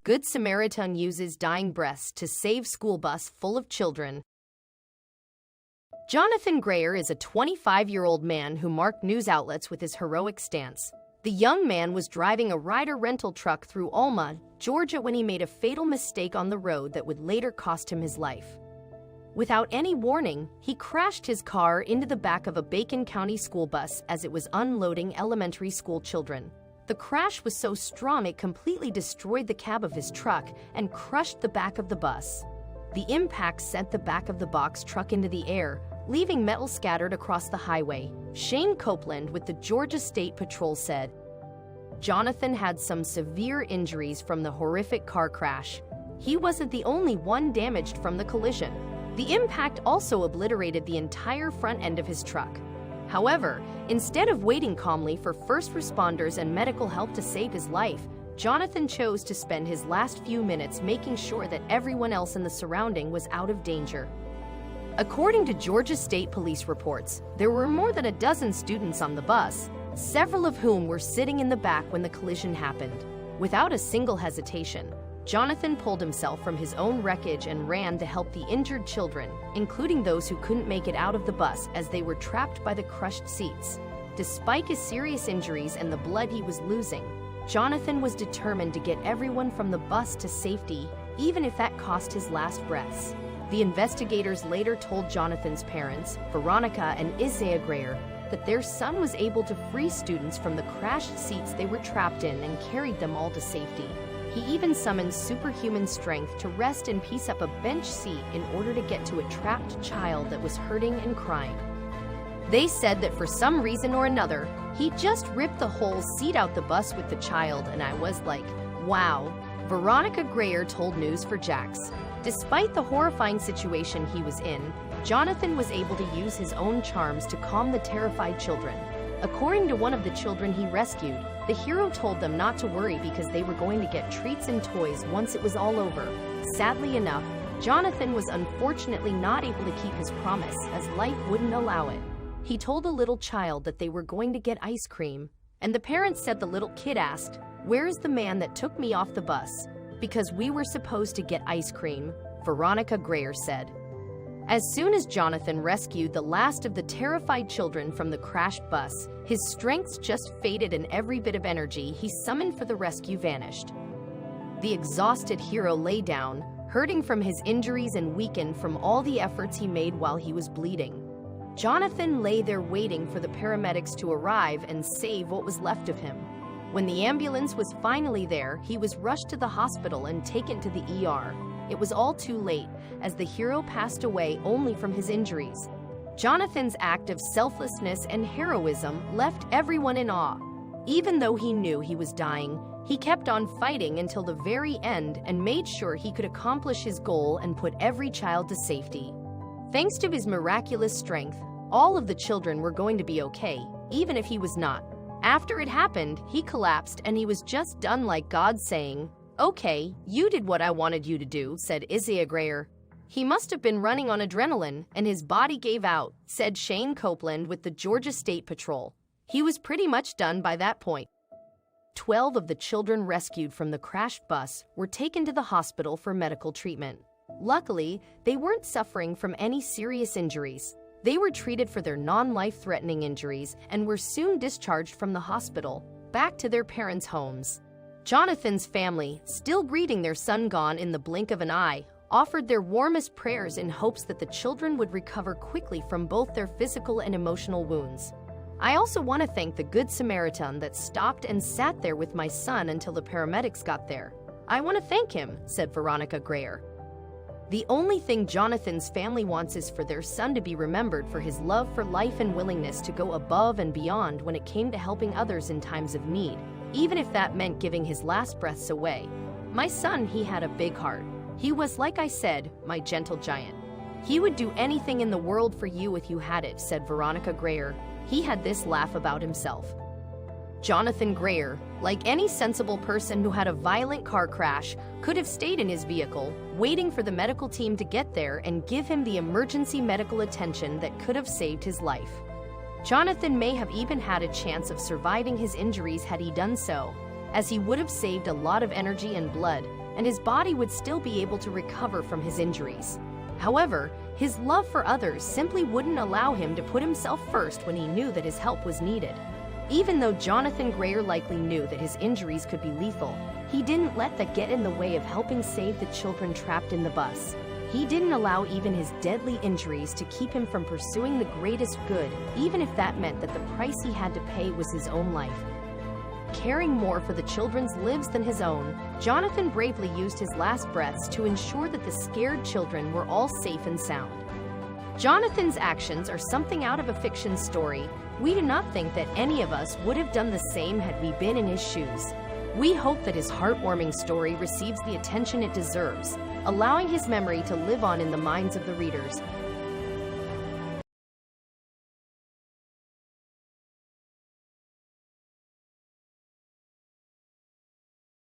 Good Samaritan uses dying breaths to save school bus full of children. Johnathon Grayer is a 25-year-old man who marked news outlets with his heroic stance. The young man was driving a Ryder rental truck through Alma, Georgia when he made a fatal mistake on the road that would later cost him his life. Without any warning, he crashed his car into the back of a Bacon County school bus as it was unloading elementary school children. The crash was so strong it completely destroyed the cab of his truck and crushed the back of the bus. The impact sent the back of the box truck into the air, leaving metal scattered across the highway. Shane Copeland with the Georgia State Patrol said, Johnathon had some severe injuries from the horrific car crash. He wasn't the only one damaged from the collision. The impact also obliterated the entire front end of his truck. However, instead of waiting calmly for first responders and medical help to save his life, Johnathon chose to spend his last few minutes making sure that everyone else in the surrounding was out of danger. According to Georgia State Police reports, there were more than a dozen students on the bus, several of whom were sitting in the back when the collision happened. Without a single hesitation, Johnathon pulled himself from his own wreckage and ran to help the injured children, including those who couldn't make it out of the bus as they were trapped by the crushed seats. Despite his serious injuries and the blood he was losing, Johnathon was determined to get everyone from the bus to safety, even if that cost his last breaths. The investigators later told Johnathon's parents, Veronica and Isaiah Grayer, that their son was able to free students from the crashed seats they were trapped in and carried them all to safety. He even summoned superhuman strength to rest and piece up a bench seat in order to get to a trapped child that was hurting and crying. They said that for some reason or another, he just ripped the whole seat out the bus with the child, and I was like, wow. Veronica Grayer told News4Jax. Despite the horrifying situation he was in, Johnathon was able to use his own charms to calm the terrified children. According to one of the children he rescued, the hero told them not to worry because they were going to get treats and toys once it was all over. Sadly enough, Johnathon was unfortunately not able to keep his promise as life wouldn't allow it. He told a little child that they were going to get ice cream, and the parents said the little kid asked, "Where's the man that took me off the bus? Because we were supposed to get ice cream," Veronica Grayer said. As soon as Johnathon rescued the last of the terrified children from the crashed bus, his strength just faded and every bit of energy he summoned for the rescue vanished. The exhausted hero lay down, hurting from his injuries and weakened from all the efforts he made while he was bleeding. Johnathon lay there waiting for the paramedics to arrive and save what was left of him. When the ambulance was finally there, he was rushed to the hospital and taken to the ER. It was all too late, as the hero passed away only from his injuries. Johnathon's act of selflessness and heroism left everyone in awe. Even though he knew he was dying, he kept on fighting until the very end and made sure he could accomplish his goal and put every child to safety. Thanks to his miraculous strength, all of the children were going to be okay, even if he was not. After it happened, he collapsed and he was just done, like God saying, "Okay, you did what I wanted you to do," said Isaiah Grayer. He must have been running on adrenaline and his body gave out, said Shane Copeland with the Georgia State Patrol. He was pretty much done by that point. 12 of the children rescued from the crashed bus were taken to the hospital for medical treatment. Luckily, they weren't suffering from any serious injuries. They were treated for their non-life-threatening injuries and were soon discharged from the hospital, back to their parents' homes. Johnathon's family, still grieving their son gone in the blink of an eye, offered their warmest prayers in hopes that the children would recover quickly from both their physical and emotional wounds. "I also want to thank the Good Samaritan that stopped and sat there with my son until the paramedics got there. I want to thank him," said Veronica Grayer. The only thing Johnathon's family wants is for their son to be remembered for his love for life and willingness to go above and beyond when it came to helping others in times of need, even if that meant giving his last breaths away. "My son, he had a big heart. He was, like I said, my gentle giant. He would do anything in the world for you if you had it," said Veronica Grayer. He had this laugh about himself. Johnathon Grayer, like any sensible person who had a violent car crash, could have stayed in his vehicle, waiting for the medical team to get there and give him the emergency medical attention that could have saved his life. Johnathon may have even had a chance of surviving his injuries had he done so. as he would have saved a lot of energy and blood, and his body would still be able to recover from his injuries. However, his love for others simply wouldn't allow him to put himself first when he knew that his help was needed. Even though Johnathon Grayer likely knew that his injuries could be lethal, he didn't let that get in the way of helping save the children trapped in the bus. He didn't allow even his deadly injuries to keep him from pursuing the greatest good, even if that meant that the price he had to pay was his own life. Caring more for the children's lives than his own, Johnathon bravely used his last breaths to ensure that the scared children were all safe and sound. Johnathon's actions are something out of a fiction story. We do not think that any of us would have done the same had we been in his shoes. We hope that his heartwarming story receives the attention it deserves, allowing his memory to live on in the minds of the readers.